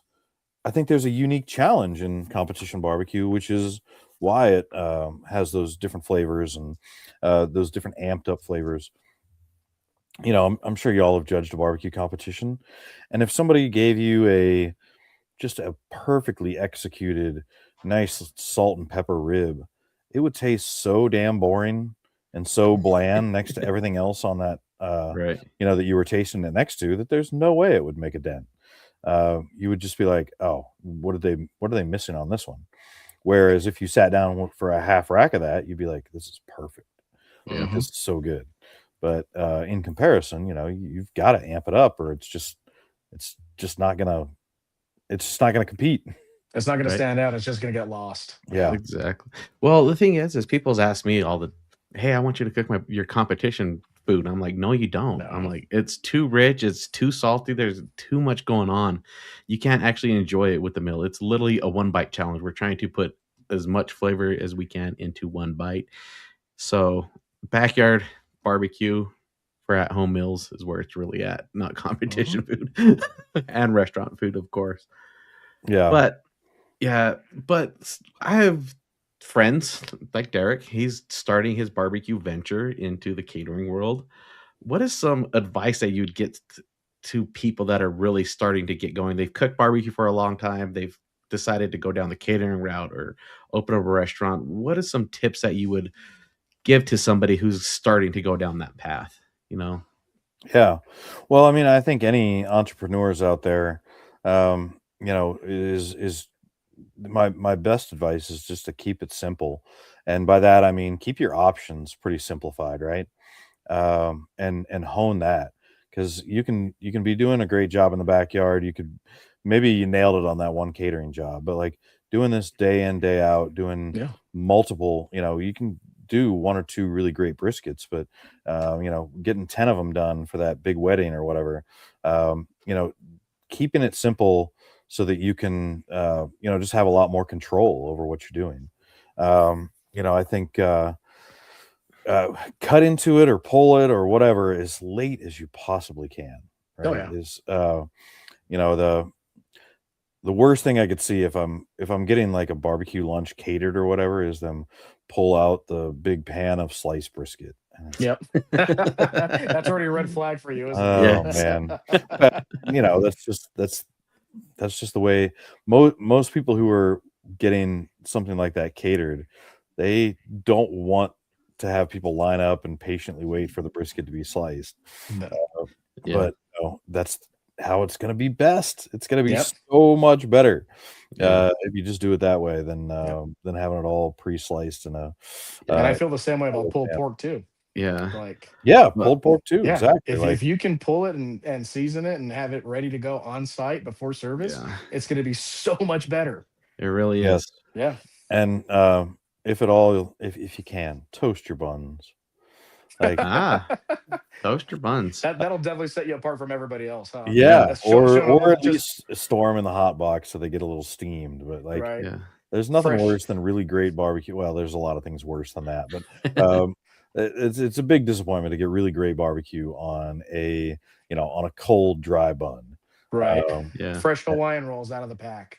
a unique challenge in competition barbecue, which is why it has those different flavors and those different amped up flavors. I'm sure you all have judged a barbecue competition, and if somebody gave you just a perfectly executed, nice salt and pepper rib, it would taste so damn boring and so bland next to everything else on that, Right. that you were tasting it next to, that there's no way it would make a dent. You would just be like, oh, what are they missing on this one? Whereas if you sat down for a half rack of that, you'd be like, this is perfect. This is so good. but in comparison, you've got to amp it up, or it's just not gonna compete. It's not going to Right. stand out. It's just going to get lost. Yeah. Exactly. Well, the thing is people's ask me hey, I want you to cook your competition food. I'm like, no, you don't. I'm No. like, it's too rich. It's too salty. There's too much going on. You can't actually enjoy it with the meal. It's literally a 1-bite challenge. We're trying to put as much flavor as we can into 1 bite. So backyard barbecue for at-home meals is where it's really at, not competition food and restaurant food, of course. Yeah. But I have friends like Derek. He's starting his barbecue venture into the catering world. What is some advice that you'd get to people that are really starting to get going? They've cooked barbecue for a long time. They've decided to go down the catering route or open up a restaurant. What are some tips that you would give to somebody who's starting to go down that path? Yeah. Well, I mean, I think any entrepreneurs out there, is my best advice is just to keep it simple. And by that, I mean, keep your options pretty simplified, right? And hone that, because you can be doing a great job in the backyard. Maybe you nailed it on that one catering job, but like doing this day in, day out, doing multiple, you can do 1 or 2 really great briskets, but getting 10 of them done for that big wedding or whatever, keeping it simple so that you can just have a lot more control over what you're doing. I think cut into it or pull it or whatever as late as you possibly can, right? Oh, yeah. Is the worst thing I could see if I'm getting like a barbecue lunch catered or whatever is them pull out the big pan of sliced brisket. Yep. That's already a red flag for you, isn't it? Oh man. But, that's just the way most people who are getting something like that catered, they don't want to have people line up and patiently wait for the brisket to be sliced. But that's how it's going to be best. It's going to be so much better if you just do it that way than having it all pre-sliced in a. And I feel the same way about pulled pork too. Yeah. Pulled pork too. Yeah. Exactly. If you can pull it and season it and have it ready to go on site before service, it's going to be so much better. It really is. Yeah. And if you can, toast your buns. Like toast your buns. That'll definitely set you apart from everybody else, huh? Yeah, or at least store them in the hot box so they get a little steamed. But there's nothing worse than really great barbecue. Well, there's a lot of things worse than that, but it's a big disappointment to get really great barbecue on a cold, dry bun. Right. Fresh Hawaiian rolls out of the pack.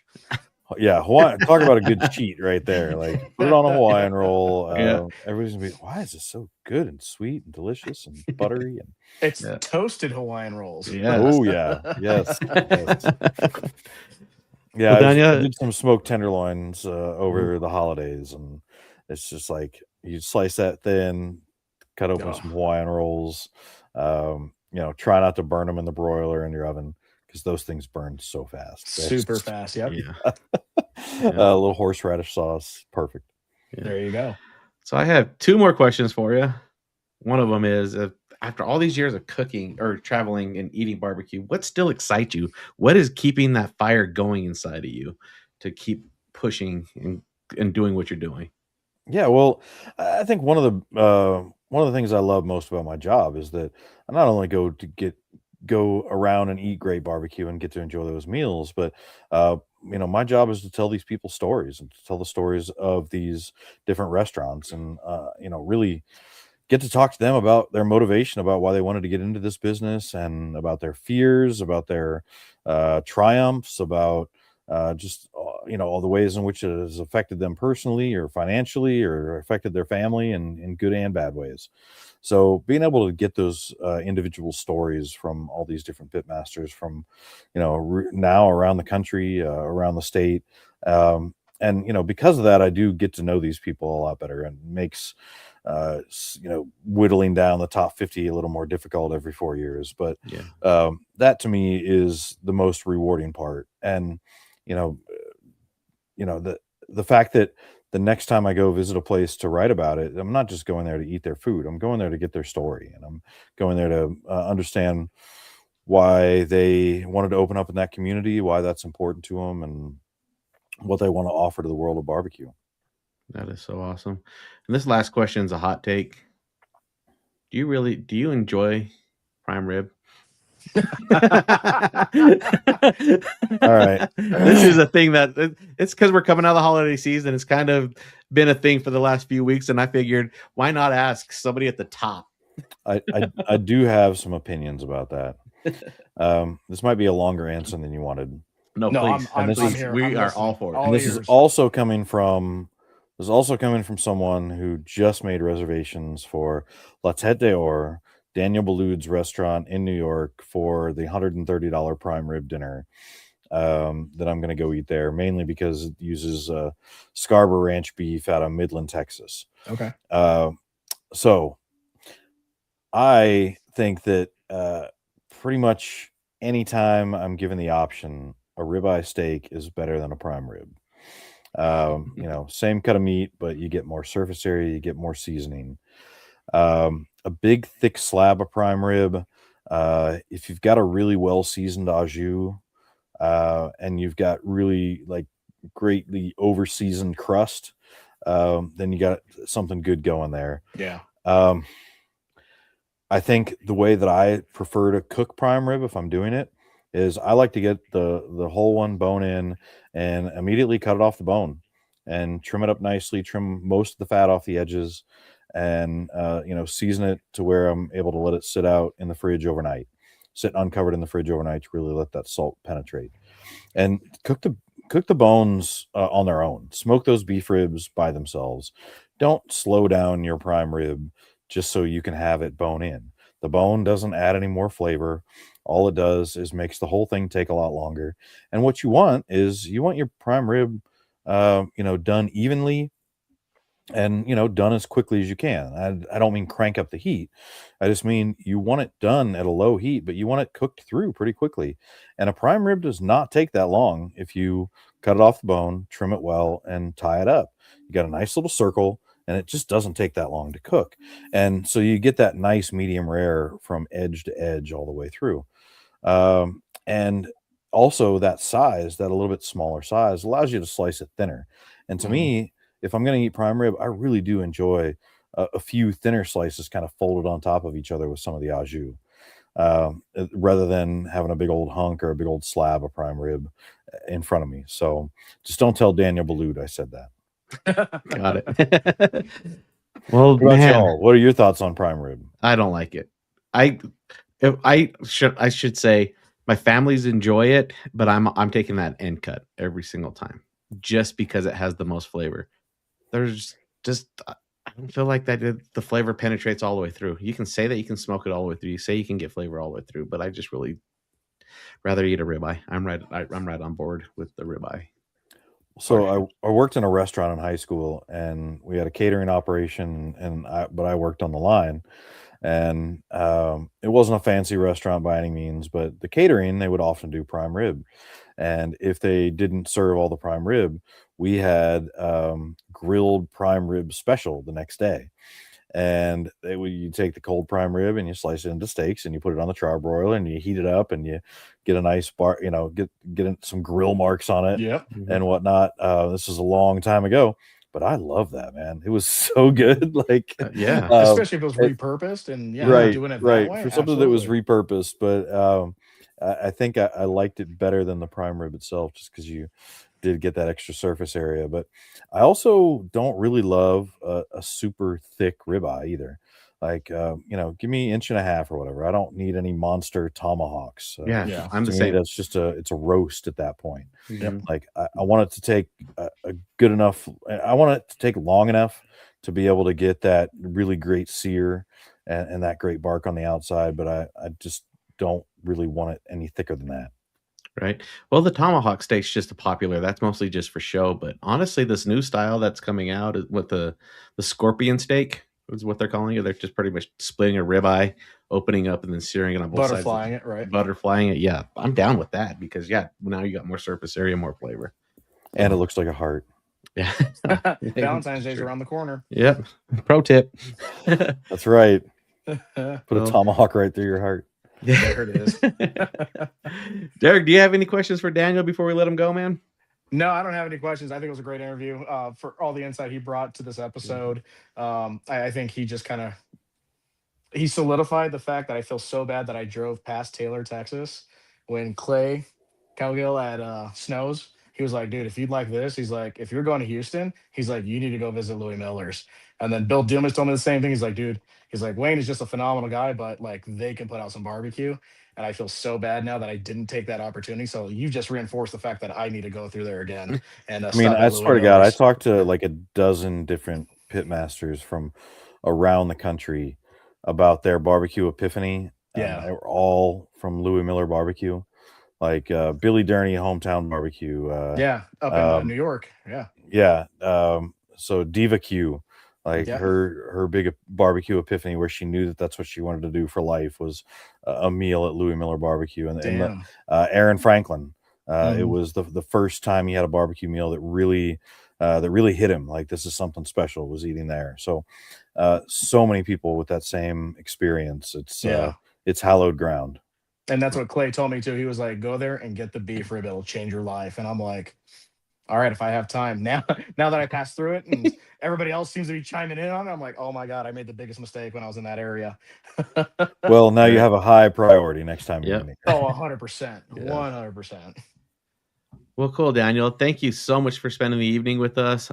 Yeah, Hawaiian. Talk about a good cheat right there. Like, put it on a Hawaiian roll. Everybody's gonna be, why is this so good and sweet and delicious and buttery? And it's toasted Hawaiian rolls. Yeah. Oh yeah. Yes. Yeah. Well, I Daniel, did some smoked tenderloins over the holidays, and it's just like you slice that thin, cut open some Hawaiian rolls. Try not to burn them in the broiler in your oven, because those things burn so fast. Super fast. Yep. A little horseradish sauce. Perfect. There you go. So I have 2 more questions for you. One of them is, after all these years of cooking or traveling and eating barbecue, what still excites you? What is keeping that fire going inside of you to keep pushing and doing what you're doing? Yeah, well, I think one of the things I love most about my job is that I not only go around and eat great barbecue and get to enjoy those meals, but my job is to tell these people stories and to tell the stories of these different restaurants, and really get to talk to them about their motivation, about why they wanted to get into this business, and about their fears, about their triumphs, about all the ways in which it has affected them personally or financially, or affected their family in good and bad ways. So being able to get those individual stories from all these different pitmasters from, now around the country, around the state. And because of that, I do get to know these people a lot better, and makes, whittling down the top 50 a little more difficult every 4 years. But that to me is the most rewarding part. And, the fact that the next time I go visit a place to write about it, I'm not just going there to eat their food. I'm going there to get their story, and I'm going there to understand why they wanted to open up in that community, why that's important to them, and what they want to offer to the world of barbecue. That is so awesome. And this last question is a hot take. Do you enjoy prime rib? All right. This is a thing that it's because we're coming out of the holiday season. It's kind of been a thing for the last few weeks, and I figured why not ask somebody at the top. I do have some opinions about that. This might be a longer answer than you wanted. No, please. I'm Please. here. We I'm are listening. all for it. All And this ears. is also coming from someone who just made reservations for La Tête d'Or, Daniel Boulud's restaurant in New York, for the $130 prime rib dinner that I'm going to go eat there, mainly because it uses Scarborough Ranch beef out of Midland, Texas. Okay. So I think that pretty much anytime I'm given the option, a ribeye steak is better than a prime rib. Same cut of meat, but you get more surface area, you get more seasoning. A big thick slab of prime rib, if you've got a really well seasoned au jus, and you've got really like greatly over seasoned crust, then you got something good going there. Yeah. I think the way that I prefer to cook prime rib, if I'm doing it, is I like to get the whole one bone in and immediately cut it off the bone and trim it up nicely, trim most of the fat off the edges, and season it to where I'm able to let it sit out in the fridge overnight, sit uncovered in the fridge overnight to really let that salt penetrate, and cook the bones on their own. Smoke those beef ribs by themselves. Don't slow down your prime rib just so you can have it bone in. The bone doesn't add any more flavor. All it does is makes the whole thing take a lot longer. And what you want is your prime rib, done evenly and, done as quickly as you can. I don't mean crank up the heat. I just mean you want it done at a low heat, but you want it cooked through pretty quickly. And a prime rib does not take that long if you cut it off the bone, trim it well, and tie it up. You got a nice little circle, and it just doesn't take that long to cook. And so you get that nice medium rare from edge to edge all the way through. And also that size, that a little bit smaller size, allows you to slice it thinner. And to me, if I'm going to eat prime rib, I really do enjoy a few thinner slices kind of folded on top of each other with some of the au jus, rather than having a big old hunk or a big old slab of prime rib in front of me. So just don't tell Daniel Boulud I said that. Got it. Well, What about man, y'all? What are your thoughts on prime rib? I don't like it. I should say my families enjoy it, but I'm taking that end cut every single time just because it has the most flavor. There's just I don't feel like that the flavor penetrates all the way through. You can say that you can smoke it all the way through. You say you can get flavor all the way through, but I just really rather eat a ribeye. I'm right on board with the ribeye. So I worked in a restaurant in high school, and we had a catering operation, but I worked on the line, and it wasn't a fancy restaurant by any means, but the catering, they would often do prime rib. And if they didn't serve all the prime rib, we had grilled prime rib special the next day. And you take the cold prime rib and you slice it into steaks and you put it on the charbroiler and you heat it up and you get a nice get some grill marks on it. Yep. And whatnot. This was a long time ago, but I love that, man. It was so good. Like, especially if it was repurposed and doing it that way. For something that was repurposed, but I think I liked it better than the prime rib itself, just because you did get that extra surface area. But I also don't really love a super thick ribeye either. Like, give me 1.5 inches or whatever. I don't need any monster tomahawks. I'm the same. That's just it's a roast at that point. Yep. Like I want it to take a good enough. I want it to take long enough to be able to get that really great sear and that great bark on the outside. But I just don't really want it any thicker than that. Right. Well, the tomahawk steak's just a popular. That's mostly just for show. But honestly, this new style that's coming out is with the scorpion steak is what they're calling it. They're just pretty much splitting a ribeye, opening up, and then searing it on both sides. Butterflying it, right? Butterflying it. Yeah, I'm down with that because now you got more surface area, more flavor. And it looks like a heart. Yeah. Valentine's Day's around the corner. Yep. Pro tip. That's right. Put Well, a tomahawk right through your heart. There it is. Derek, do you have any questions for Daniel before we let him go, man? No, I don't have any questions. I think it was a great interview for all the insight he brought to this episode. I think he just kind of he solidified the fact that I feel so bad that I drove past Taylor, Texas, when Clay Cowgill at Snows. He was like, dude, if you'd like this, he's like, if you're going to Houston, he's like, you need to go visit Louis Miller's. And then Bill Dumas told me the same thing. He's like, dude, he's like, Wayne is just a phenomenal guy, but like they can put out some barbecue. And I feel so bad now that I didn't take that opportunity. So you just reinforced the fact that I need to go through there again. And I mean, stop I at Louis swear to God, I Miller's. talked to like a dozen different pitmasters from around the country about their barbecue epiphany. Yeah. They were all from Louis Miller Barbecue, like Billy Durney Hometown Barbecue. Yeah, up in New York. Yeah. Yeah. So Diva Q, like Yeah. her big barbecue epiphany where she knew that that's what she wanted to do for life was a meal at Louis Miller Barbecue. And Damn. Aaron Franklin, it Mhm. was the first time he had a barbecue meal that really hit him. Like, this is something special, was eating there. So so many people with that same experience. It's hallowed ground. And that's what Clay told me too. He was like, go there and get the beef rib. It'll change your life. And I'm like, all right, if I have time. Now that I passed through it and everybody else seems to be chiming in on it, I'm like, oh my God, I made the biggest mistake when I was in that area. Well, now you have a high priority next time you're Yep. in it. Oh, 100%. Yeah. 100%. Well, cool, Daniel. Thank you so much for spending the evening with us.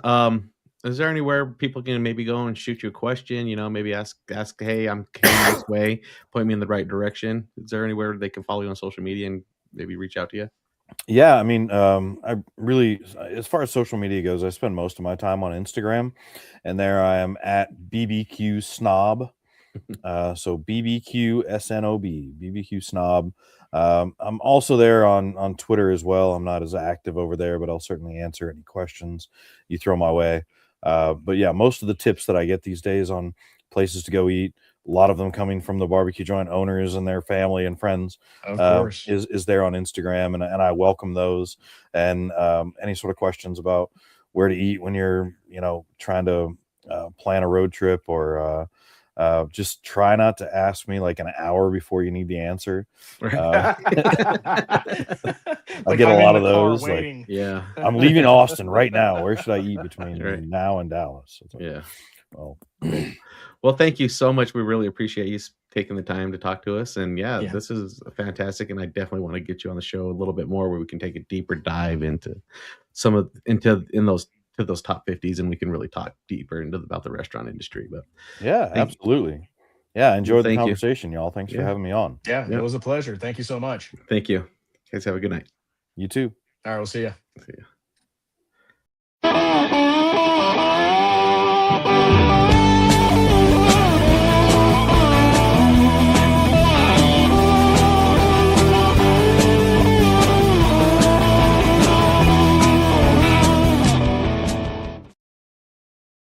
Is there anywhere people can maybe go and shoot you a question? You know, maybe ask, hey, I'm coming this way, point me in the right direction. Is there anywhere they can follow you on social media and maybe reach out to you? Yeah, I mean, I really, as far as social media goes, I spend most of my time on Instagram, and there I am at BBQ Snob. So BBQ SNOB, BBQ Snob. I'm also there on Twitter as well. I'm not as active over there, but I'll certainly answer any questions you throw my way. But yeah, most of the tips that I get these days on places to go eat, a lot of them coming from the barbecue joint owners and their family and friends, Of course. is there on Instagram, and I welcome those. And any sort of questions about where to eat when you're, trying to plan a road trip, or just try not to ask me like an hour before you need the answer. I Like, get a I'm in lot the of car those. Like, waiting. Yeah. I'm leaving Austin right now. Where should I eat between Right. now and Dallas? It's like, Yeah. well, Well, thank you so much. We really appreciate you taking the time to talk to us. And yeah, Yeah. this is fantastic. And I definitely want to get you on the show a little bit more, where we can take a deeper dive into those top 50s, and we can really talk deeper about the restaurant industry. But yeah, absolutely. Yeah, I enjoyed the thank you. conversation, y'all. Thanks for Yeah. having me on. Yeah, Yep. it was a pleasure. Thank you so much. Thank you. Guys, have a good night. You too. All right, we'll see you. See ya.